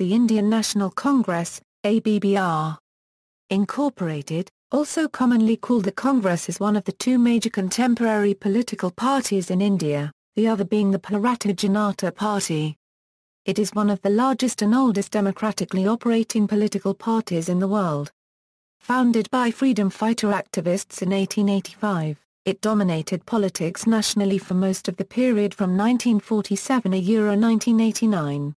the Indian National Congress, ABBR. Incorporated, also commonly called the Congress, is one of the two major contemporary political parties in India, the other being the Bharatiya Janata Party. It is one of the largest and oldest democratically operating political parties in the world. Founded by freedom fighter activists in 1885, it dominated politics nationally for most of the period from 1947 to 1989.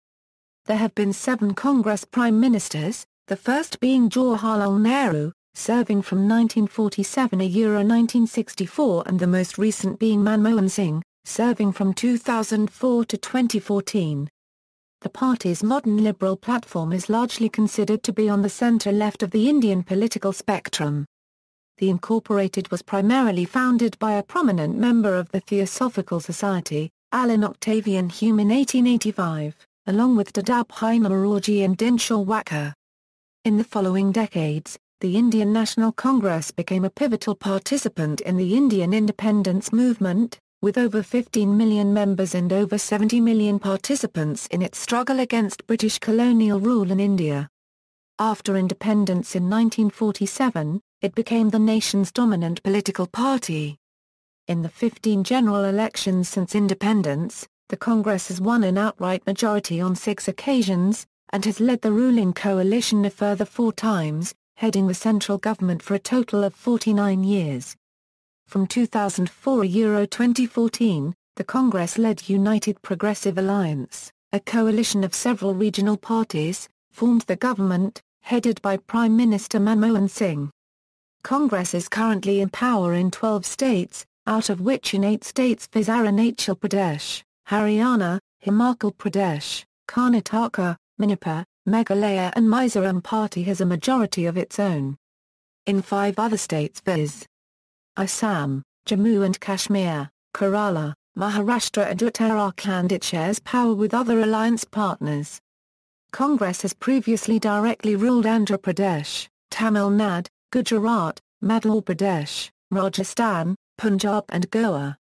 There have been 7 Congress Prime Ministers, the first being Jawaharlal Nehru, serving from 1947 to 1964, and the most recent being Manmohan Singh, serving from 2004 to 2014. The party's modern liberal platform is largely considered to be on the centre-left of the Indian political spectrum. The Incorporated was primarily founded by a prominent member of the Theosophical Society, Allan Octavian Hume, in 1885, along with Dadabhai, Naoroji and Dinshaw Wacha. In the following decades, the Indian National Congress became a pivotal participant in the Indian independence movement, with over 15 million members and over 70 million participants in its struggle against British colonial rule in India. After independence in 1947, it became the nation's dominant political party. In the 15 general elections since independence, the Congress has won an outright majority on 6 occasions, and has led the ruling coalition a further 4 times, heading the central government for a total of 49 years. From 2004 to 2014, the Congress-led United Progressive Alliance, a coalition of several regional parties, formed the government, headed by Prime Minister Manmohan Singh. Congress is currently in power in 12 states, out of which in 8 states viz. Arunachal Pradesh, Haryana, Himachal Pradesh, Karnataka, Manipur, Meghalaya and Mizoram. Party has a majority of its own. In 5 other states viz. Assam, Jammu and Kashmir, Kerala, Maharashtra and Uttarakhand, it shares power with other alliance partners. Congress has previously directly ruled Andhra Pradesh, Tamil Nadu, Gujarat, Madhya Pradesh, Rajasthan, Punjab and Goa.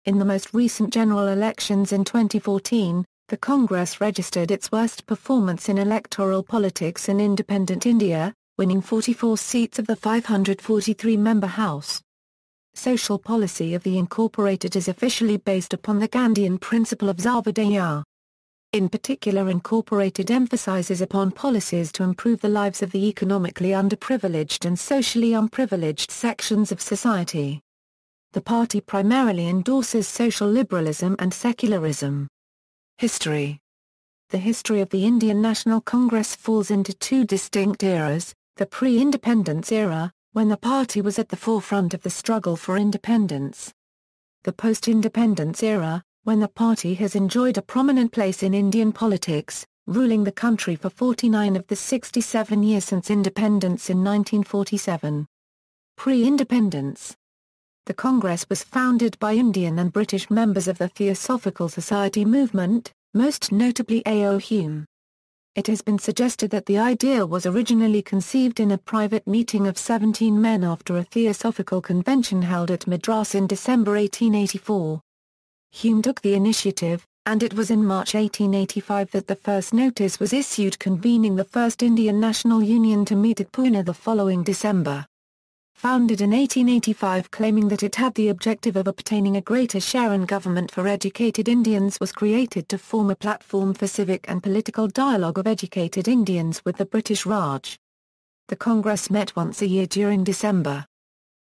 In the most recent general elections in 2014, the Congress registered its worst performance in electoral politics in independent India, winning 44 seats of the 543-member House. Social policy of the Incorporated is officially based upon the Gandhian principle of Sarvodaya. In particular, Incorporated emphasizes upon policies to improve the lives of the economically underprivileged and socially unprivileged sections of society. The party primarily endorses social liberalism and secularism. History. The history of the Indian National Congress falls into 2 distinct eras: the pre-independence era, when the party was at the forefront of the struggle for independence. The post-independence era, when the party has enjoyed a prominent place in Indian politics, ruling the country for 49 of the 67 years since independence in 1947. Pre-independence. The Congress was founded by Indian and British members of the Theosophical Society movement, most notably A.O. Hume. It has been suggested that the idea was originally conceived in a private meeting of 17 men after a theosophical convention held at Madras in December 1884. Hume took the initiative, and it was in March 1885 that the first notice was issued convening the First Indian National Union to meet at Pune the following December. Founded in 1885, claiming that it had the objective of obtaining a greater share in government for educated Indians, was created to form a platform for civic and political dialogue of educated Indians with the British Raj. The Congress met once a year during December.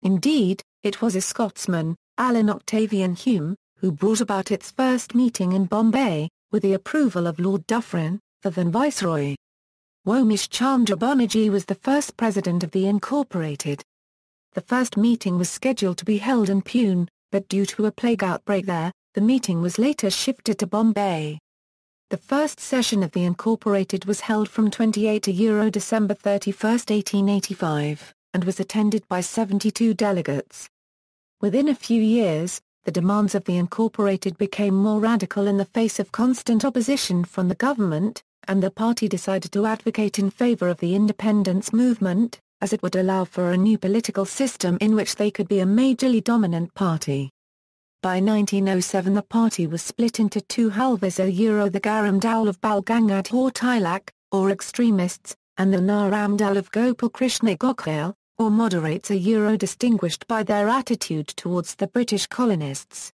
Indeed, it was a Scotsman, Allan Octavian Hume, who brought about its first meeting in Bombay, with the approval of Lord Dufferin, the then Viceroy. Womesh Chandra Banerjee was the first president of the Incorporated. The first meeting was scheduled to be held in Pune, but due to a plague outbreak there, the meeting was later shifted to Bombay. The first session of the Incorporated was held from 28 to December 31, 1885, and was attended by 72 delegates. Within a few years, the demands of the Incorporated became more radical in the face of constant opposition from the government, and the party decided to advocate in favor of the independence movement, as it would allow for a new political system in which they could be a majorly dominant party. By 1907 the party was split into 2 halvas: the Garam Dowel of Balgangad Tilak, or extremists, and the Naramdal of Gopal Krishna Gokhale, or moderates distinguished by their attitude towards the British colonists.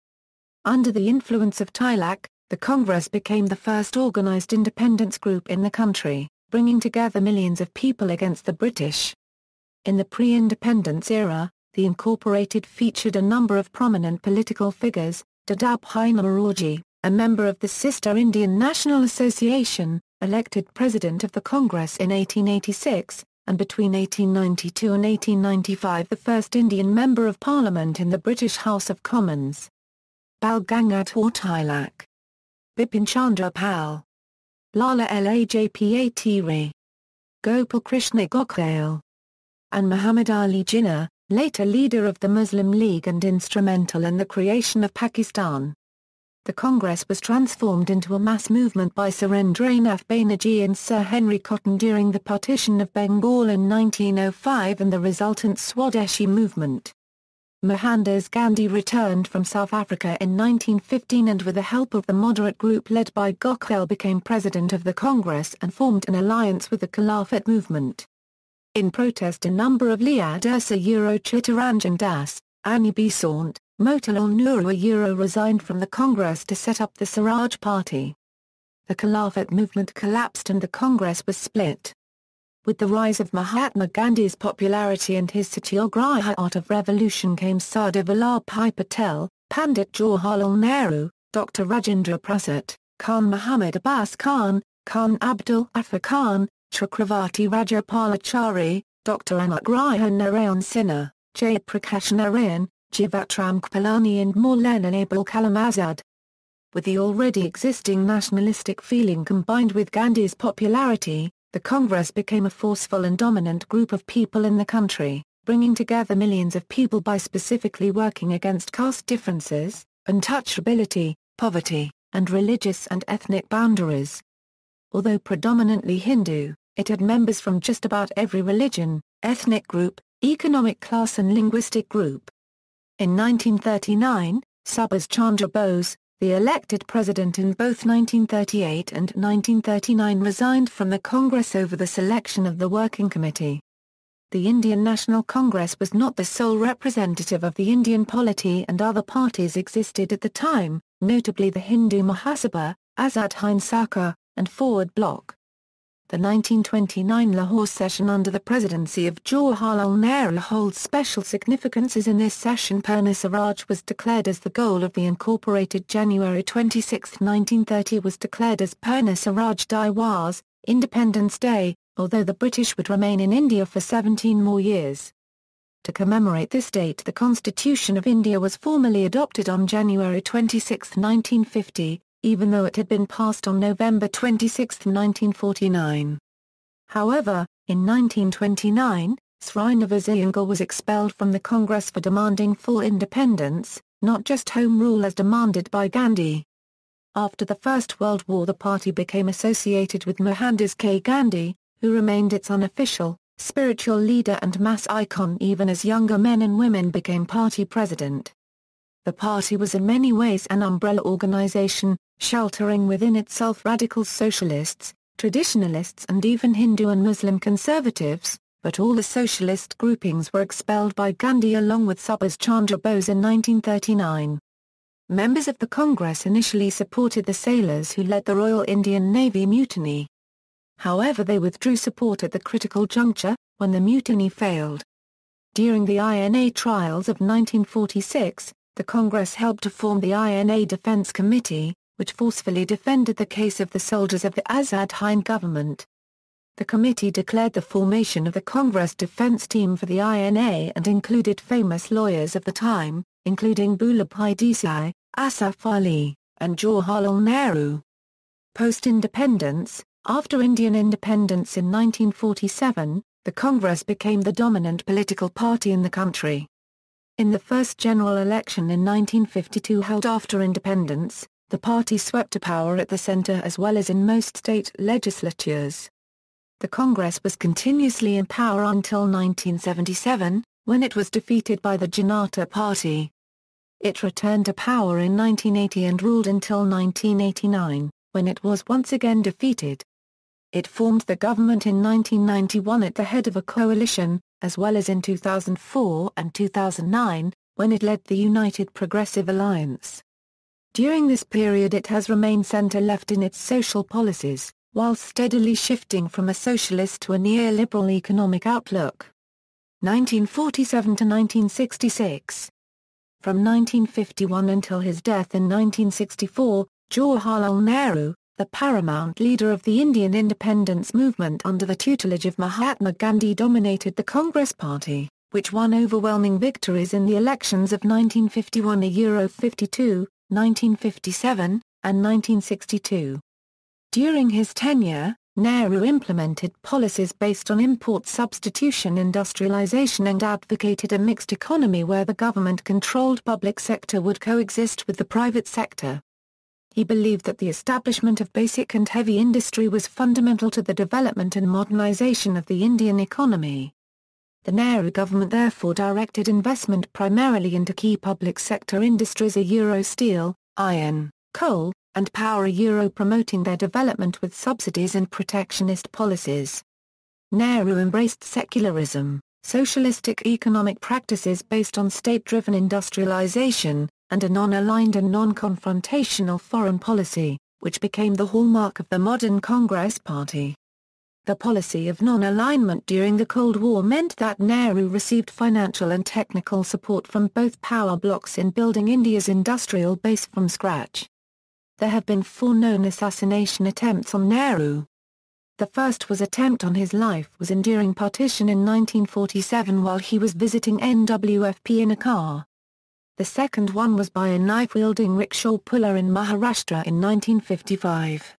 Under the influence of Tilak, the Congress became the first organised independence group in the country, bringing together millions of people against the British. In the pre-independence era, the Incorporated featured a number of prominent political figures: Dadabhai Naoroji, a member of the sister Indian National Association, elected president of the Congress in 1886, and between 1892 and 1895 the first Indian Member of Parliament in the British House of Commons. Bal Gangadhar Tilak, Bipin Chandra Pal, Lala Lajpat Ray, Gopal Krishna Gokhale, and Muhammad Ali Jinnah, later leader of the Muslim League and instrumental in the creation of Pakistan. The Congress was transformed into a mass movement by Surendranath Banerjee and Sir Henry Cotton during the partition of Bengal in 1905 and the resultant Swadeshi movement. Mohandas Gandhi returned from South Africa in 1915 and with the help of the moderate group led by Gokhale became president of the Congress and formed an alliance with the Khilafat movement. In protest a number of Liadursa Chittaranjan Das, Annie Besant, Motilal Nehru resigned from the Congress to set up the Swaraj Party. The Khilafat movement collapsed and the Congress was split. With the rise of Mahatma Gandhi's popularity and his satyagraha art of revolution came Sardar Vallabhbhai Patel, Pandit Jawaharlal Nehru, Dr. Rajendra Prasad, Khan Muhammad Abbas Khan, Khan Abdul Ghaffar Khan, Chakravarti Rajapalachari, Dr. Anugrah Narayan Sinha, Jayaprakash Narayan, Jivatram Kripalani and Maulana Abul Kalam Azad. With the already existing nationalistic feeling combined with Gandhi's popularity, the Congress became a forceful and dominant group of people in the country, bringing together millions of people by specifically working against caste differences, untouchability, poverty, and religious and ethnic boundaries. Although predominantly Hindu, it had members from just about every religion, ethnic group, economic class and linguistic group. In 1939, Subhas Chandra Bose, the elected president in both 1938 and 1939, resigned from the Congress over the selection of the Working Committee. The Indian National Congress was not the sole representative of the Indian polity and other parties existed at the time, notably the Hindu Mahasabha, Azad Hind Sarkar, and Forward Bloc. The 1929 Lahore session under the presidency of Jawaharlal Nehru holds special significance as in this session Purna Swaraj was declared as the goal of the Incorporated. January 26, 1930 was declared as Purna Swaraj Diwas, Independence Day, although the British would remain in India for 17 more years. To commemorate this date the Constitution of India was formally adopted on January 26, 1950, even though it had been passed on November 26, 1949. However, in 1929, Srinivas Iyengar was expelled from the Congress for demanding full independence, not just home rule as demanded by Gandhi. After the First World War the party became associated with Mohandas K. Gandhi, who remained its unofficial, spiritual leader and mass icon even as younger men and women became party president. The party was in many ways an umbrella organization, sheltering within itself radical socialists, traditionalists and even Hindu and Muslim conservatives, but all the socialist groupings were expelled by Gandhi along with Subhas Chandra Bose in 1939. Members of the Congress initially supported the sailors who led the Royal Indian Navy mutiny. However they withdrew support at the critical juncture, when the mutiny failed. During the INA trials of 1946, the Congress helped to form the INA Defence Committee, which forcefully defended the case of the soldiers of the Azad Hind government. The committee declared the formation of the Congress Defence Team for the INA and included famous lawyers of the time, including Vallabhbhai Desai, Asaf Ali, and Jawaharlal Nehru. Post-independence, after Indian independence in 1947, the Congress became the dominant political party in the country. In the first general election in 1952 held after independence, the party swept to power at the centre as well as in most state legislatures. The Congress was continuously in power until 1977, when it was defeated by the Janata Party. It returned to power in 1980 and ruled until 1989, when it was once again defeated. It formed the government in 1991 at the head of a coalition, as well as in 2004 and 2009, when it led the United Progressive Alliance. During this period it has remained centre-left in its social policies, while steadily shifting from a socialist to a neoliberal economic outlook. 1947 to 1966. From 1951 until his death in 1964, Jawaharlal Nehru, the paramount leader of the Indian independence movement under the tutelage of Mahatma Gandhi, dominated the Congress Party, which won overwhelming victories in the elections of 1951, 52, 1957, and 1962. During his tenure, Nehru implemented policies based on import substitution, industrialization, and advocated a mixed economy where the government-controlled public sector would coexist with the private sector. He believed that the establishment of basic and heavy industry was fundamental to the development and modernization of the Indian economy. The Nehru government therefore directed investment primarily into key public sector industries, steel, iron, coal, and power, promoting their development with subsidies and protectionist policies. Nehru embraced secularism, socialistic economic practices based on state-driven industrialization, and a non-aligned and non-confrontational foreign policy, which became the hallmark of the modern Congress Party. The policy of non-alignment during the Cold War meant that Nehru received financial and technical support from both power blocs in building India's industrial base from scratch. There have been 4 known assassination attempts on Nehru. The first attempt on his life was during partition in 1947 while he was visiting NWFP in a car. The second one was by a knife-wielding rickshaw puller in Maharashtra in 1955.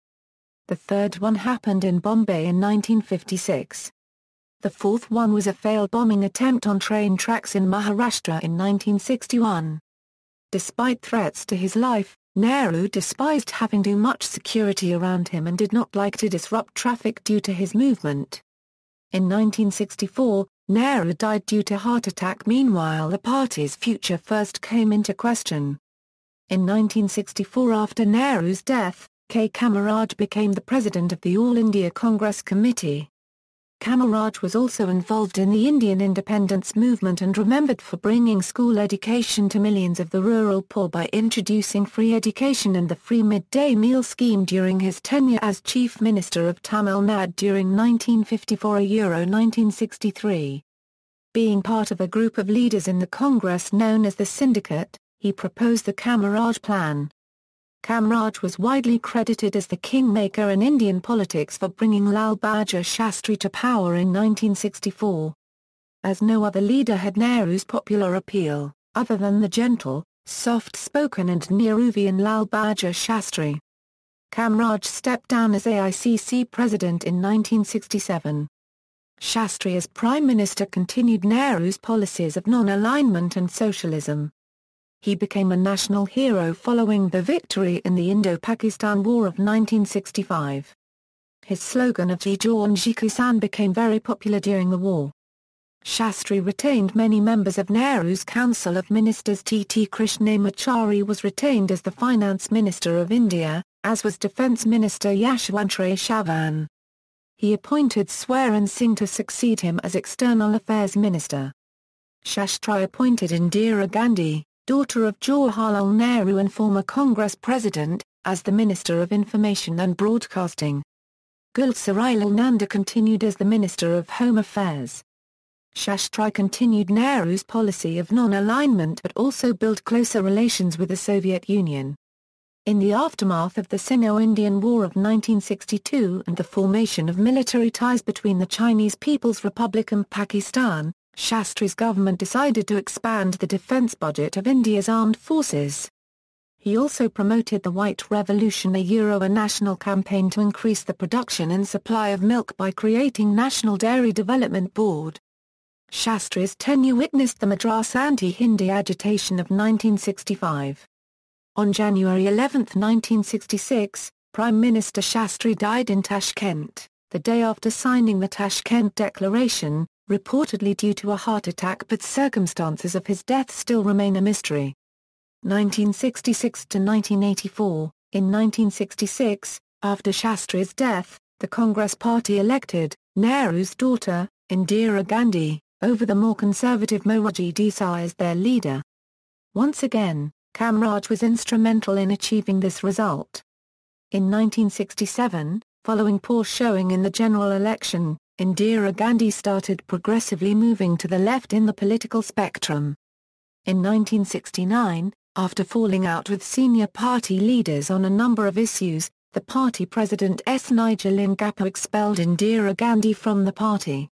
The third one happened in Bombay in 1956. The fourth one was a failed bombing attempt on train tracks in Maharashtra in 1961. Despite threats to his life, Nehru despised having too much security around him and did not like to disrupt traffic due to his movement. In 1964, Nehru died due to heart attack. Meanwhile, the party's future first came into question. In 1964, after Nehru's death, K. Kamaraj became the president of the All India Congress Committee. Kamaraj was also involved in the Indian independence movement and remembered for bringing school education to millions of the rural poor by introducing free education and the free midday meal scheme during his tenure as Chief Minister of Tamil Nadu during 1954–1963. Being part of a group of leaders in the Congress known as the Syndicate, he proposed the Kamaraj Plan. Kamaraj was widely credited as the kingmaker in Indian politics for bringing Lal Bahadur Shastri to power in 1964. As no other leader had Nehru's popular appeal, other than the gentle, soft-spoken and Nehruvian Lal Bahadur Shastri. Kamaraj stepped down as AICC president in 1967. Shastri as Prime Minister continued Nehru's policies of non-alignment and socialism. He became a national hero following the victory in the Indo-Pakistan War of 1965. His slogan of Ji Jawan Ji Kisan became very popular during the war. Shastri retained many members of Nehru's Council of Ministers. T. Krishnamachari was retained as the Finance Minister of India, as was Defence Minister Yashwantrao Chavan. He appointed Swaran Singh to succeed him as External Affairs Minister. Shastri appointed Indira Gandhi, daughter of Jawaharlal Nehru and former Congress President, as the Minister of Information and Broadcasting. Gulsarilal Nanda continued as the Minister of Home Affairs. Shastri continued Nehru's policy of non-alignment but also built closer relations with the Soviet Union. In the aftermath of the Sino-Indian War of 1962 and the formation of military ties between the Chinese People's Republic and Pakistan, Shastri's government decided to expand the defence budget of India's armed forces. He also promoted the White Revolution, a national campaign to increase the production and supply of milk by creating National Dairy Development Board. Shastri's tenure witnessed the Madras anti-Hindi agitation of 1965. On January 11, 1966, Prime Minister Shastri died in Tashkent, the day after signing the Tashkent Declaration, reportedly due to a heart attack, but circumstances of his death still remain a mystery. 1966 to 1984. In 1966, after Shastri's death, the Congress Party elected Nehru's daughter, Indira Gandhi, over the more conservative Naoroji Desai as their leader. Once again, Kamraj was instrumental in achieving this result. In 1967, following poor showing in the general election, Indira Gandhi started progressively moving to the left in the political spectrum. In 1969, after falling out with senior party leaders on a number of issues, the party president S. Nigel Ngappa expelled Indira Gandhi from the party.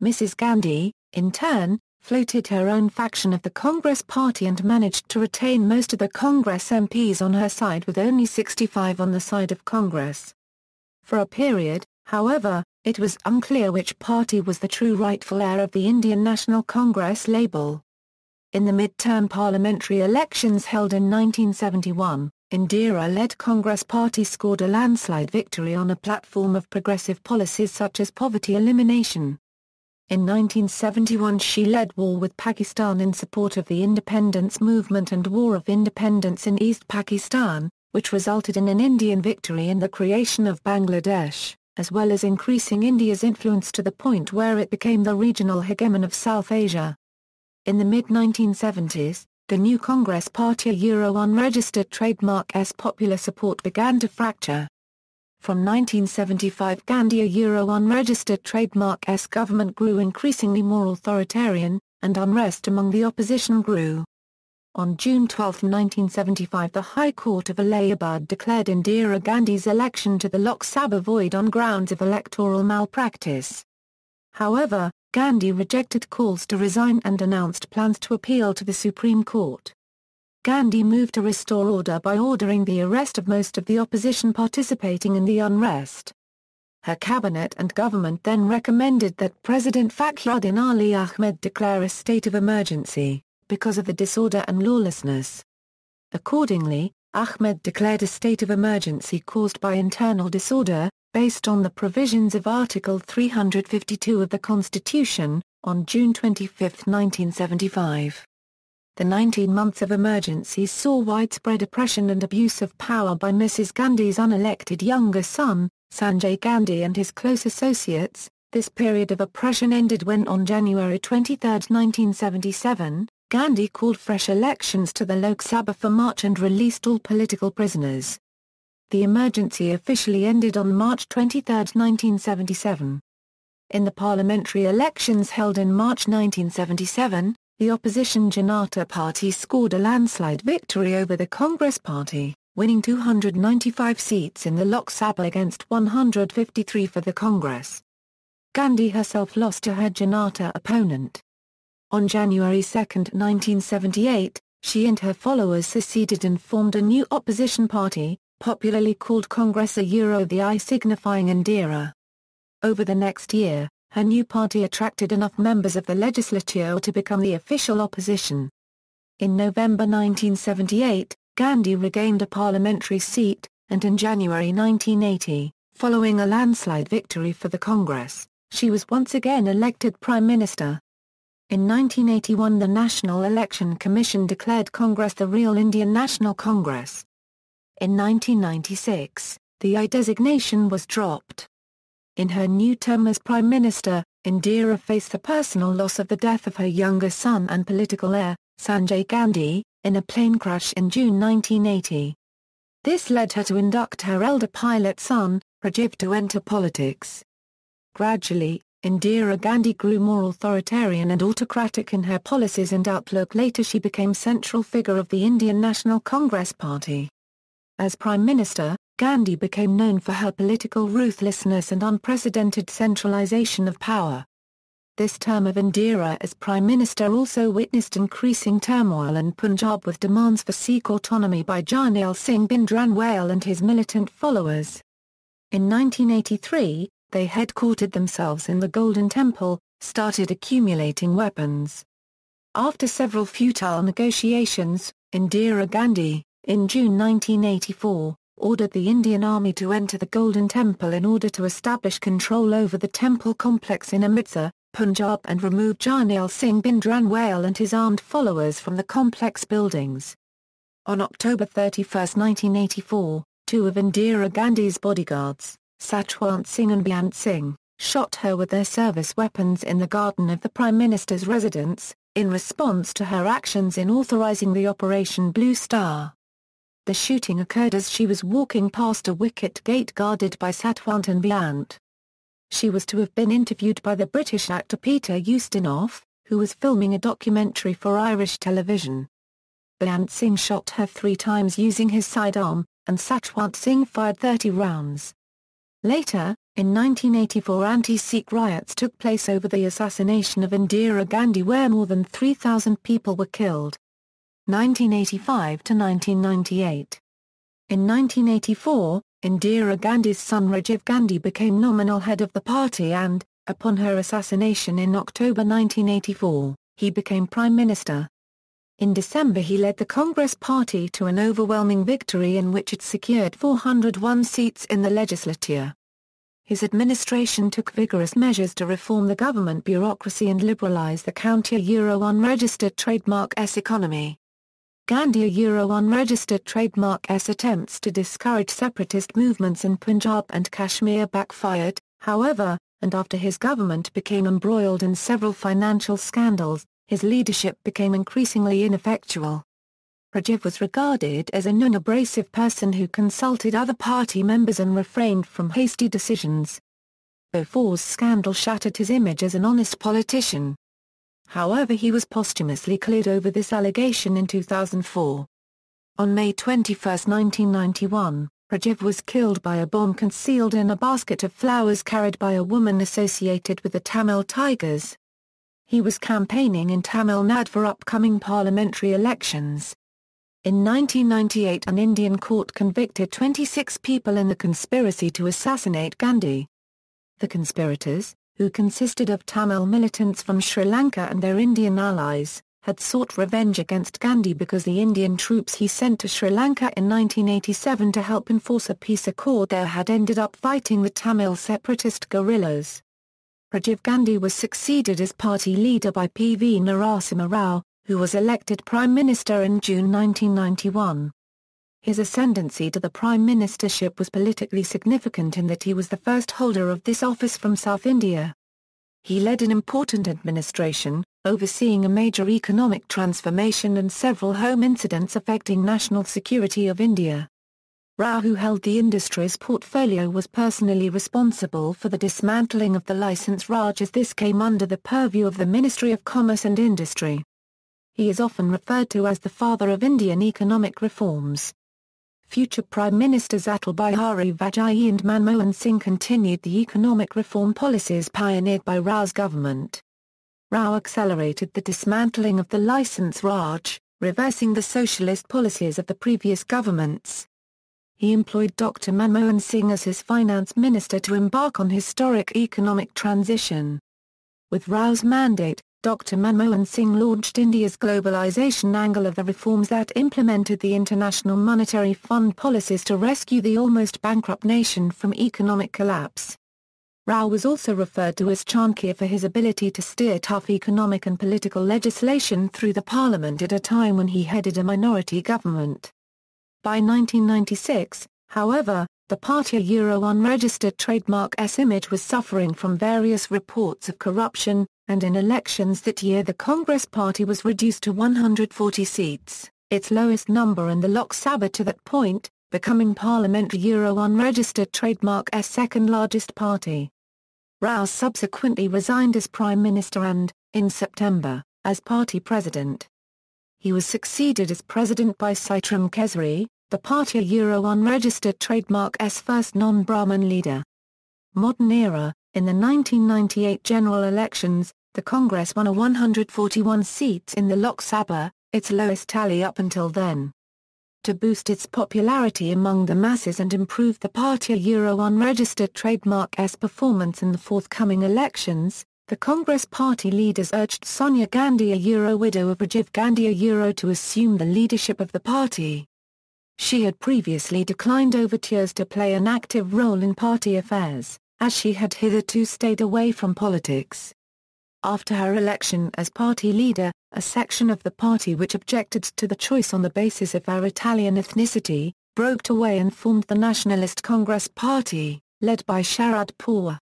Mrs. Gandhi, in turn, floated her own faction of the Congress Party and managed to retain most of the Congress MPs on her side with only 65 on the side of Congress. For a period, however, it was unclear which party was the true rightful heir of the Indian National Congress label. In the mid-term parliamentary elections held in 1971, Indira-led Congress Party scored a landslide victory on a platform of progressive policies such as poverty elimination. In 1971 she led war with Pakistan in support of the independence movement and War of Independence in East Pakistan, which resulted in an Indian victory and the creation of Bangladesh, as well as increasing India's influence to the point where it became the regional hegemon of South Asia. In the mid-1970s, the new Congress Party unregistered trademark's popular support began to fracture. From 1975 Gandhi unregistered trademark's government grew increasingly more authoritarian, and unrest among the opposition grew. On June 12, 1975 the High Court of Allahabad declared Indira Gandhi's election to the Lok Sabha void on grounds of electoral malpractice. However, Gandhi rejected calls to resign and announced plans to appeal to the Supreme Court. Gandhi moved to restore order by ordering the arrest of most of the opposition participating in the unrest. Her cabinet and government then recommended that President Fakhruddin Ali Ahmed declare a state of emergency, because of the disorder and lawlessness. Accordingly, Ahmed declared a state of emergency caused by internal disorder, based on the provisions of Article 352 of the Constitution, on June 25, 1975. The 19 months of emergency saw widespread oppression and abuse of power by Mrs. Gandhi's unelected younger son, Sanjay Gandhi and his close associates. This period of oppression ended when on January 23, 1977, Gandhi called fresh elections to the Lok Sabha for March and released all political prisoners. The emergency officially ended on March 23, 1977. In the parliamentary elections held in March 1977, the opposition Janata Party scored a landslide victory over the Congress Party, winning 295 seats in the Lok Sabha against 153 for the Congress. Gandhi herself lost to her Janata opponent. On January 2, 1978, she and her followers seceded and formed a new opposition party, popularly called Congress the I signifying Indira. Over the next year, her new party attracted enough members of the legislature to become the official opposition. In November 1978, Gandhi regained a parliamentary seat, and in January 1980, following a landslide victory for the Congress, she was once again elected Prime Minister. In 1981 the National Election Commission declared Congress the real Indian National Congress. In 1996, the I designation was dropped. In her new term as Prime Minister, Indira faced the personal loss of the death of her younger son and political heir, Sanjay Gandhi, in a plane crash in June 1980. This led her to induct her elder pilot son, Rajiv, to enter politics. Gradually, Indira Gandhi grew more authoritarian and autocratic in her policies and outlook. Later she became central figure of the Indian National Congress Party. As Prime Minister, Gandhi became known for her political ruthlessness and unprecedented centralization of power. This term of Indira as Prime Minister also witnessed increasing turmoil in Punjab with demands for Sikh autonomy by Jarnail Singh Bhindranwale and his militant followers. In 1983, they headquartered themselves in the Golden Temple, started accumulating weapons. After several futile negotiations, Indira Gandhi, in June 1984, ordered the Indian Army to enter the Golden Temple in order to establish control over the temple complex in Amritsar, Punjab and remove Jarnail Singh Bhindranwale and his armed followers from the complex buildings. On October 31, 1984, two of Indira Gandhi's bodyguards, Satwant Singh and Beyant Singh, shot her with their service weapons in the garden of the Prime Minister's residence, in response to her actions in authorizing the Operation Blue Star. The shooting occurred as she was walking past a wicket gate guarded by Satwant and Beyant. She was to have been interviewed by the British actor Peter Ustinov, who was filming a documentary for Irish television. Beyant Singh shot her 3 times using his sidearm, and Satwant Singh fired 30 rounds. Later, in 1984, anti-Sikh riots took place over the assassination of Indira Gandhi where more than 3,000 people were killed. 1985 to 1998. In 1984, Indira Gandhi's son Rajiv Gandhi became nominal head of the party and, upon her assassination in October 1984, he became Prime Minister. In December he led the Congress Party to an overwhelming victory in which it secured 401 seats in the legislature. His administration took vigorous measures to reform the government bureaucracy and liberalize the counter-Euro-unregistered trademark S economy. Gandhi-Euro-unregistered trademark S attempts to discourage separatist movements in Punjab and Kashmir backfired, however, and after his government became embroiled in several financial scandals, his leadership became increasingly ineffectual. Rajiv was regarded as a non-abrasive person who consulted other party members and refrained from hasty decisions. Bofor's scandal shattered his image as an honest politician. However, he was posthumously cleared over this allegation in 2004. On May 21, 1991, Rajiv was killed by a bomb concealed in a basket of flowers carried by a woman associated with the Tamil Tigers. He was campaigning in Tamil Nadu for upcoming parliamentary elections. In 1998, an Indian court convicted 26 people in the conspiracy to assassinate Gandhi. The conspirators, who consisted of Tamil militants from Sri Lanka and their Indian allies, had sought revenge against Gandhi because the Indian troops he sent to Sri Lanka in 1987 to help enforce a peace accord there had ended up fighting the Tamil separatist guerrillas. Rajiv Gandhi was succeeded as party leader by P.V. Narasimha Rao, who was elected Prime Minister in June 1991. His ascendancy to the prime ministership was politically significant in that he was the first holder of this office from South India. He led an important administration, overseeing a major economic transformation and several home incidents affecting national security of India. Rao, who held the industries portfolio, was personally responsible for the dismantling of the Licence Raj as this came under the purview of the Ministry of Commerce and Industry. He is often referred to as the father of Indian economic reforms. Future Prime Ministers Atal Bihari Vajpayee and Manmohan Singh continued the economic reform policies pioneered by Rao's government. Rao accelerated the dismantling of the Licence Raj, reversing the socialist policies of the previous governments. He employed Dr. Manmohan Singh as his finance minister to embark on historic economic transition. With Rao's mandate, Dr. Manmohan Singh launched India's globalization angle of the reforms that implemented the International Monetary Fund policies to rescue the almost bankrupt nation from economic collapse. Rao was also referred to as Chanakya for his ability to steer tough economic and political legislation through the parliament at a time when he headed a minority government. By 1996, however, the party-Euro-unregistered trademark S image was suffering from various reports of corruption, and in elections that year the Congress Party was reduced to 140 seats, its lowest number in the Lok Sabha to that point, becoming parliamentary Euro-unregistered trademark S second largest party. Rao subsequently resigned as Prime Minister and, in September, as party president. He was succeeded as president by Sitram Kesri, the party Euro-unregistered trademark S first non-Brahmin leader. Modern era. In the 1998 general elections, the Congress won 141 seats in the Lok Sabha, its lowest tally up until then. To boost its popularity among the masses and improve the party Euro-unregistered trademark S performance in the forthcoming elections, the Congress Party leaders urged Sonia Gandhi, a Euro widow of Rajiv Gandhi, a Euro, to assume the leadership of the party. She had previously declined overtures to play an active role in party affairs, as she had hitherto stayed away from politics. After her election as party leader, a section of the party which objected to the choice on the basis of her Italian ethnicity, broke away and formed the Nationalist Congress Party, led by Sharad Pawar.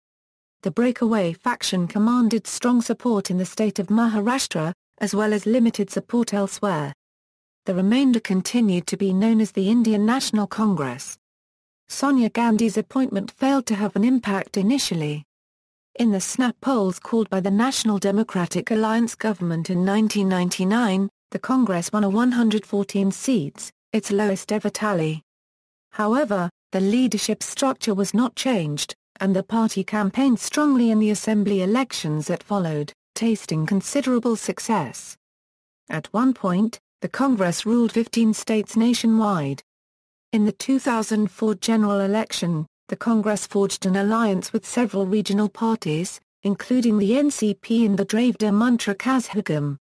The breakaway faction commanded strong support in the state of Maharashtra, as well as limited support elsewhere. The remainder continued to be known as the Indian National Congress. Sonia Gandhi's appointment failed to have an impact initially. In the snap polls called by the National Democratic Alliance government in 1999, the Congress won 114 seats, its lowest ever tally. However, the leadership structure was not changed, and the party campaigned strongly in the assembly elections that followed, tasting considerable success. At one point, the Congress ruled 15 states nationwide. In the 2004 general election, the Congress forged an alliance with several regional parties, including the NCP and the Dravida Muntra Kazhagam.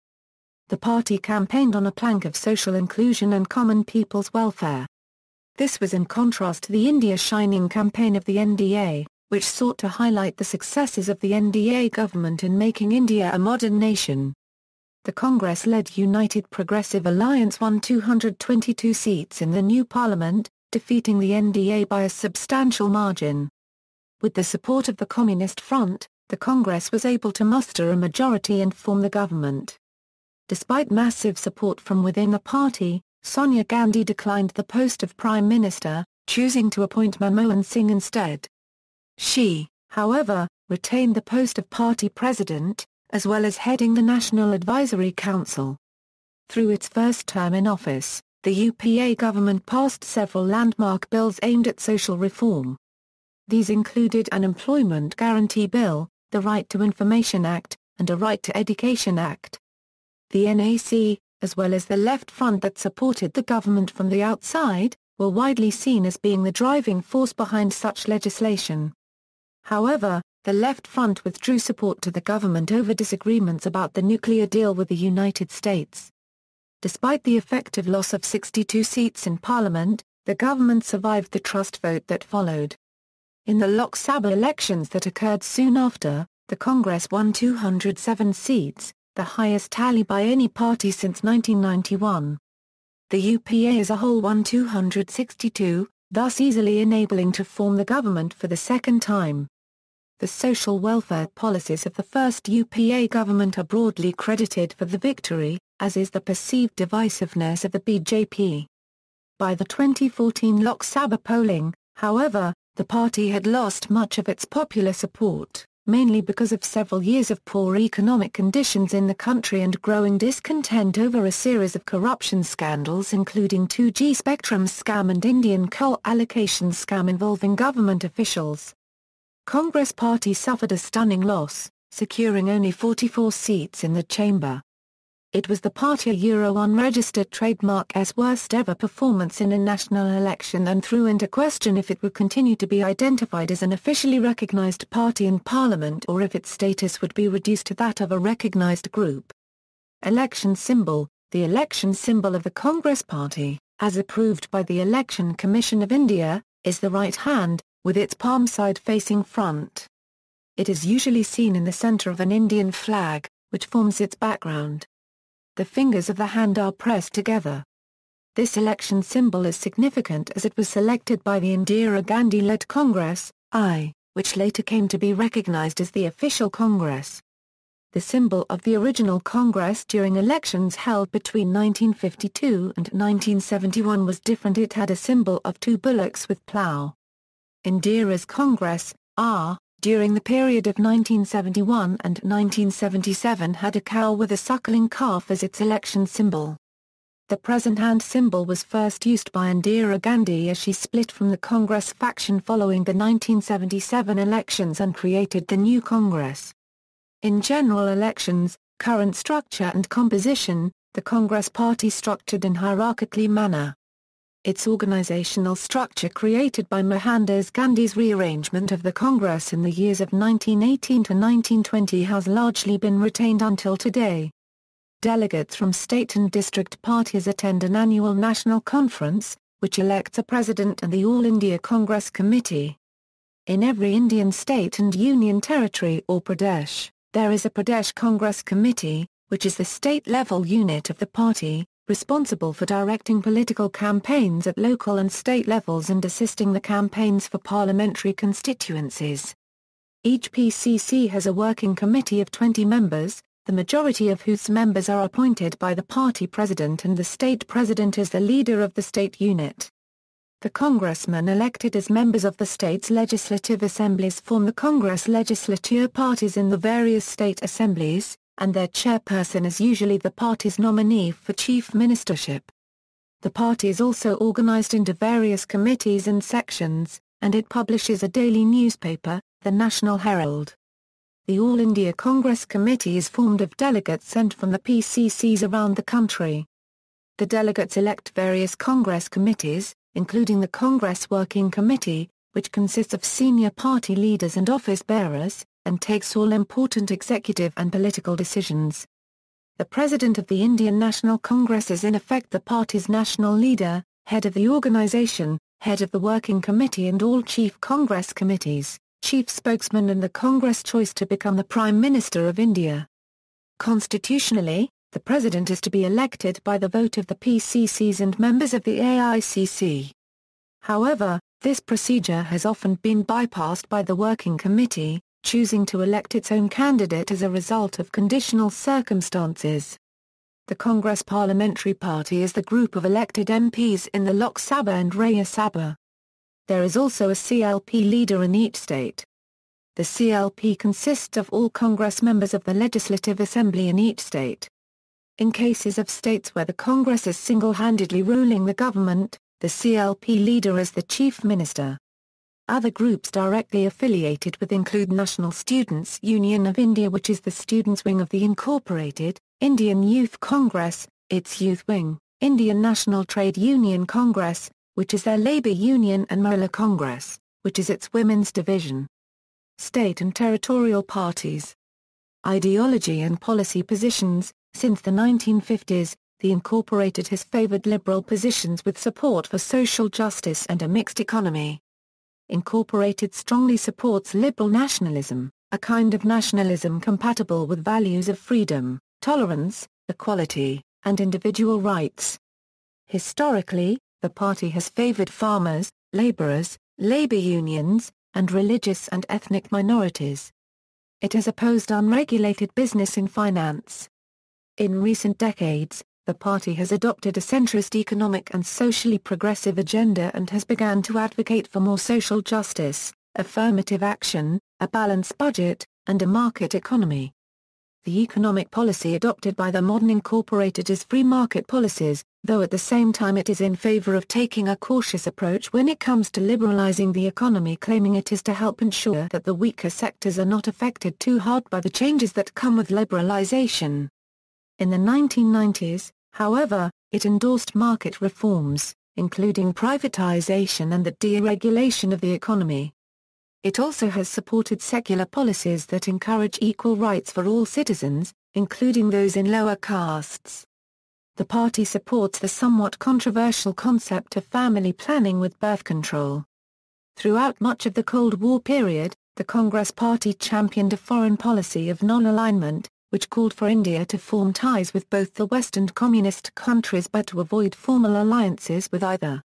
The party campaigned on a plank of social inclusion and common people's welfare. This was in contrast to the India Shining campaign of the NDA, which sought to highlight the successes of the NDA government in making India a modern nation. The Congress-led United Progressive Alliance won 222 seats in the new parliament, defeating the NDA by a substantial margin. With the support of the Communist Front, the Congress was able to muster a majority and form the government. Despite massive support from within the party, Sonia Gandhi declined the post of Prime Minister, choosing to appoint Manmohan Singh instead. She, however, retained the post of party president, as well as heading the National Advisory Council. Through its first term in office, the UPA government passed several landmark bills aimed at social reform. These included an Employment Guarantee Bill, the Right to Information Act, and a Right to Education Act. The NAC, as well as the Left Front that supported the government from the outside, were widely seen as being the driving force behind such legislation. However, the Left Front withdrew support to the government over disagreements about the nuclear deal with the United States. Despite the effective loss of 62 seats in Parliament, the government survived the trust vote that followed. In the Lok Sabha elections that occurred soon after, the Congress won 207 seats, the highest tally by any party since 1991. The UPA as a whole won 262, thus easily enabling to form the government for the second time. The social welfare policies of the first UPA government are broadly credited for the victory, as is the perceived divisiveness of the BJP. By the 2014 Lok Sabha polling, however, the party had lost much of its popular support, mainly because of several years of poor economic conditions in the country and growing discontent over a series of corruption scandals including 2G spectrum scam and Indian coal allocation scam involving government officials. Congress Party suffered a stunning loss, securing only 44 seats in the chamber. It was the party unregistered trademark's worst ever performance in a national election and threw into question if it would continue to be identified as an officially recognized party in Parliament or if its status would be reduced to that of a recognized group. Election symbol: the election symbol of the Congress Party, as approved by the Election Commission of India, is the right hand, with its palm side facing front. It is usually seen in the center of an Indian flag, which forms its background. The fingers of the hand are pressed together. This election symbol is significant as it was selected by the Indira Gandhi-led Congress, which later came to be recognized as the official Congress. The symbol of the original Congress during elections held between 1952 and 1971 was different. It had a symbol of two bullocks with plough. Indira's Congress, during the period of 1971 and 1977 had a cow with a suckling calf as its election symbol. The present hand symbol was first used by Indira Gandhi as she split from the Congress faction following the 1977 elections and created the new Congress. In general elections, current structure and composition, the Congress Party structured in hierarchical manner. Its organizational structure created by Mohandas Gandhi's rearrangement of the Congress in the years of 1918 to 1920 has largely been retained until today. Delegates from state and district parties attend an annual national conference, which elects a president and the All India Congress Committee. In every Indian state and union territory or Pradesh, there is a Pradesh Congress Committee, which is the state-level unit of the party, responsible for directing political campaigns at local and state levels and assisting the campaigns for parliamentary constituencies. Each PCC has a working committee of 20 members, the majority of whose members are appointed by the party president and the state president is the leader of the state unit. The congressmen elected as members of the state's legislative assemblies form the Congress legislature parties in the various state assemblies, and their chairperson is usually the party's nominee for chief ministership. The party is also organized into various committees and sections, and it publishes a daily newspaper, the National Herald. The All India Congress Committee is formed of delegates sent from the PCCs around the country. The delegates elect various Congress committees, including the Congress Working Committee, which consists of senior party leaders and office bearers, and takes all important executive and political decisions. The President of the Indian National Congress is in effect the party's national leader, head of the organization, head of the Working Committee and all chief Congress committees, chief spokesman and the Congress choice to become the Prime Minister of India. Constitutionally, the President is to be elected by the vote of the PCCs and members of the AICC. However, this procedure has often been bypassed by the Working Committee, choosing to elect its own candidate as a result of conditional circumstances. The Congress Parliamentary Party is the group of elected MPs in the Lok Sabha and Rajya Sabha. There is also a CLP leader in each state. The CLP consists of all Congress members of the Legislative Assembly in each state. In cases of states where the Congress is single-handedly ruling the government, the CLP leader is the Chief Minister. Other groups directly affiliated with include National Students' Union of India, which is the students' wing of the Incorporated, Indian Youth Congress, its youth wing, Indian National Trade Union Congress, which is their labor union, and Mahila Congress, which is its women's division. State and territorial parties. Ideology and policy positions. Since the 1950s, the Incorporated has favored liberal positions with support for social justice and a mixed economy. Incorporated strongly supports liberal nationalism, a kind of nationalism compatible with values of freedom, tolerance, equality, and individual rights. Historically, the party has favored farmers, laborers, labor unions, and religious and ethnic minorities. It has opposed unregulated business and finance. In recent decades, the party has adopted a centrist economic and socially progressive agenda and has begun to advocate for more social justice, affirmative action, a balanced budget, and a market economy. The economic policy adopted by the modern Incorporated is free market policies, though at the same time it is in favor of taking a cautious approach when it comes to liberalizing the economy, claiming it is to help ensure that the weaker sectors are not affected too hard by the changes that come with liberalization. In the 1990s, however, it endorsed market reforms, including privatization and the deregulation of the economy. It also has supported secular policies that encourage equal rights for all citizens, including those in lower castes. The party supports the somewhat controversial concept of family planning with birth control. Throughout much of the Cold War period, the Congress Party championed a foreign policy of non-alignment, which called for India to form ties with both the West and communist countries but to avoid formal alliances with either.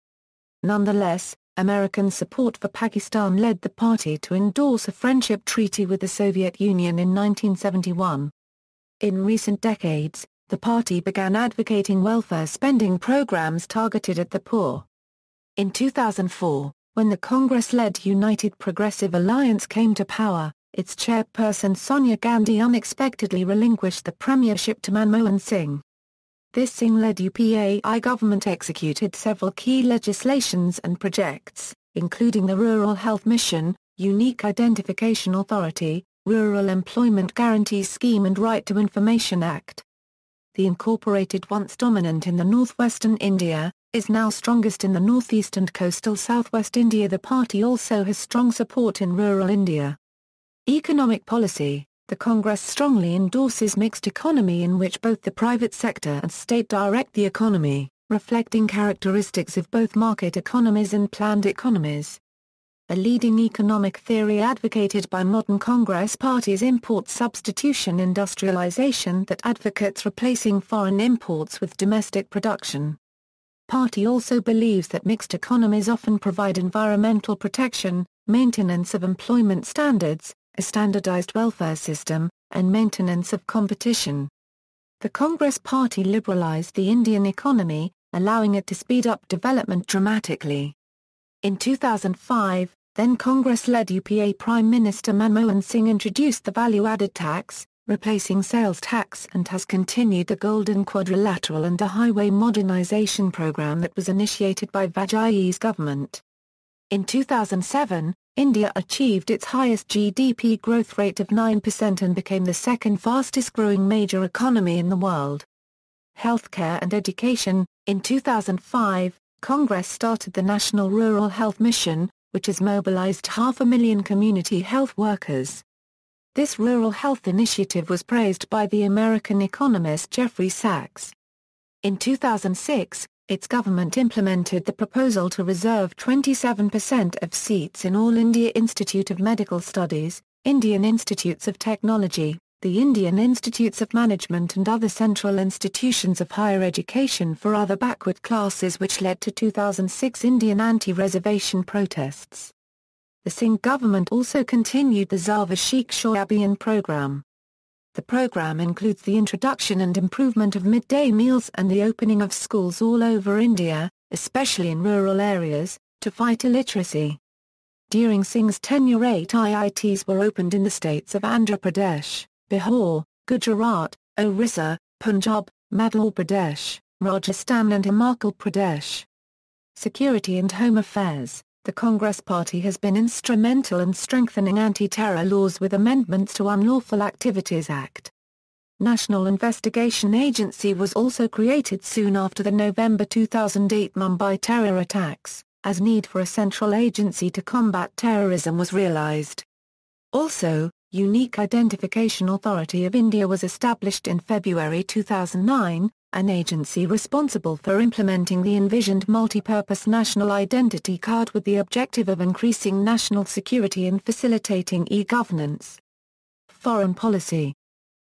Nonetheless, American support for Pakistan led the party to endorse a friendship treaty with the Soviet Union in 1971. In recent decades, the party began advocating welfare spending programs targeted at the poor. In 2004, when the Congress-led United Progressive Alliance came to power, its chairperson Sonia Gandhi unexpectedly relinquished the premiership to Manmohan Singh. This Singh-led UPAI government executed several key legislations and projects, including the Rural Health Mission, Unique Identification Authority, Rural Employment Guarantee Scheme and Right to Information Act. The Incorporated, once dominant in the northwestern India, is now strongest in the northeast and coastal southwest India. The party also has strong support in rural India. Economic policy. The Congress strongly endorses mixed economy in which both the private sector and state direct the economy, reflecting characteristics of both market economies and planned economies. a leading economic theory advocated by modern Congress parties import substitution industrialization that advocates replacing foreign imports with domestic production. Party also believes that mixed economies often provide environmental protection, maintenance of employment standards, a standardized welfare system, and maintenance of competition. The Congress Party liberalized the Indian economy, allowing it to speed up development dramatically. In 2005, then Congress-led UPA Prime Minister Manmohan Singh introduced the value-added tax, replacing sales tax, and has continued the Golden Quadrilateral and a highway modernization program that was initiated by Vajpayee's government. In 2007, India achieved its highest GDP growth rate of 9% and became the second fastest-growing major economy in the world. Healthcare and education. In 2005, Congress started the National Rural Health Mission, which has mobilized 500,000 community health workers. This rural health initiative was praised by the American economist Jeffrey Sachs. In 2006, its government implemented the proposal to reserve 27% of seats in All India Institute of Medical Studies, Indian Institutes of Technology, the Indian Institutes of Management and other central institutions of higher education for other backward classes, which led to 2006 Indian anti-reservation protests. The Singh government also continued the Zava Shiksha Abhiyan program. The program includes the introduction and improvement of midday meals and the opening of schools all over India, especially in rural areas, to fight illiteracy. During Singh's tenure 8 IITs were opened in the states of Andhra Pradesh, Bihar, Gujarat, Orissa, Punjab, Madhya Pradesh, Rajasthan and Himachal Pradesh. Security and Home Affairs. The Congress Party has been instrumental in strengthening anti-terror laws with amendments to Unlawful Activities Act. National Investigation Agency was also created soon after the November 2008 Mumbai terror attacks, as need for a central agency to combat terrorism was realized. Also, Unique Identification Authority of India was established in February 2009, an agency responsible for implementing the envisioned multi-purpose national identity card with the objective of increasing national security and facilitating e-governance. Foreign policy.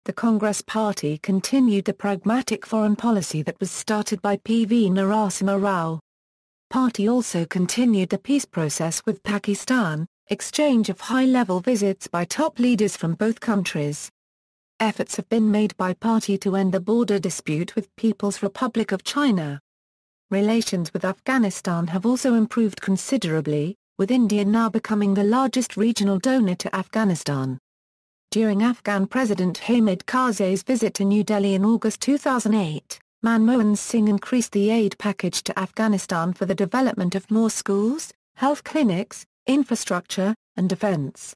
The Congress Party continued the pragmatic foreign policy that was started by P.V. Narasimha Rao. Party also continued the peace process with Pakistan, exchange of high-level visits by top leaders from both countries. Efforts have been made by Party to end the border dispute with People's Republic of China. Relations with Afghanistan have also improved considerably, with India now becoming the largest regional donor to Afghanistan. During Afghan President Hamid Karzai's visit to New Delhi in August 2008, Manmohan Singh increased the aid package to Afghanistan for the development of more schools, health clinics, infrastructure, and defense.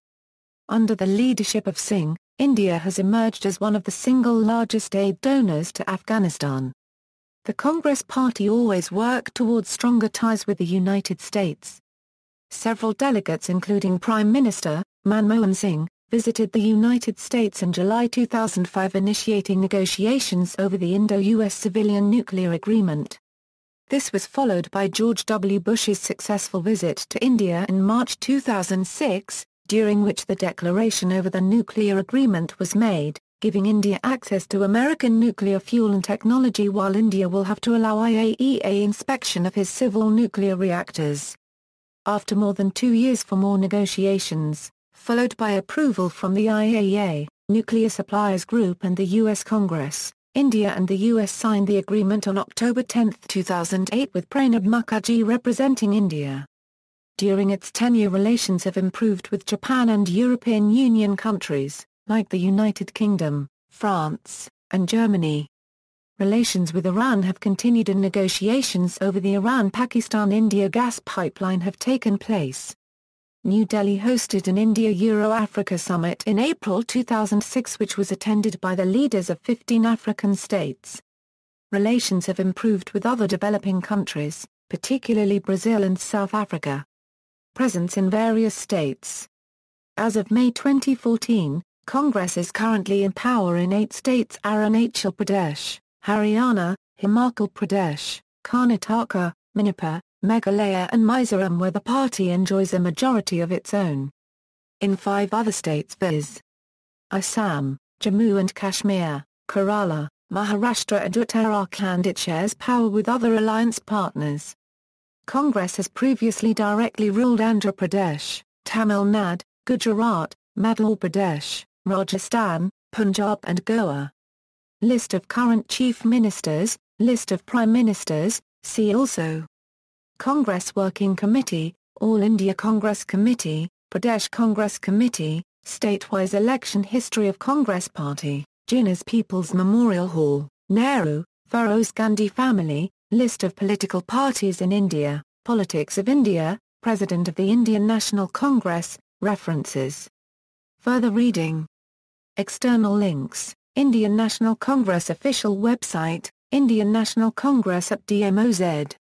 Under the leadership of Singh, India has emerged as one of the single largest aid donors to Afghanistan. The Congress Party always worked towards stronger ties with the United States. Several delegates including Prime Minister, Manmohan Singh, visited the United States in July 2005 initiating negotiations over the Indo-US Civilian Nuclear Agreement. This was followed by George W. Bush's successful visit to India in March 2006, during which the declaration over the nuclear agreement was made, giving India access to American nuclear fuel and technology while India will have to allow IAEA inspection of his civil nuclear reactors. After more than 2 years for more negotiations, followed by approval from the IAEA, Nuclear Suppliers Group and the U.S. Congress, India and the U.S. signed the agreement on October 10, 2008 with Pranab Mukherjee representing India. During its tenure, relations have improved with Japan and European Union countries, like the United Kingdom, France, and Germany. Relations with Iran have continued and negotiations over the Iran-Pakistan-India gas pipeline have taken place. New Delhi hosted an India-Euro-Africa summit in April 2006 which was attended by the leaders of 15 African states. Relations have improved with other developing countries, particularly Brazil and South Africa. Presence in various states. As of May 2014, Congress is currently in power in 8 states: Arunachal Pradesh, Haryana, Himachal Pradesh, Karnataka, Manipur, Meghalaya and Mizoram where the party enjoys a majority of its own. In 5 other states viz. Assam, Jammu and Kashmir, Kerala, Maharashtra and Uttarakhand it shares power with other alliance partners. Congress has previously directly ruled Andhra Pradesh, Tamil Nadu, Gujarat, Madhya Pradesh, Rajasthan, Punjab and Goa. List of current chief ministers, list of prime ministers, see also. Congress Working Committee, All India Congress Committee, Pradesh Congress Committee, State-wise election history of Congress Party, Jinnah's People's Memorial Hall, Nehru, Feroz Gandhi family, list of political parties in India, Politics of India, President of the Indian National Congress, references. Further reading. External links, Indian National Congress official website, Indian National Congress at DMOZ.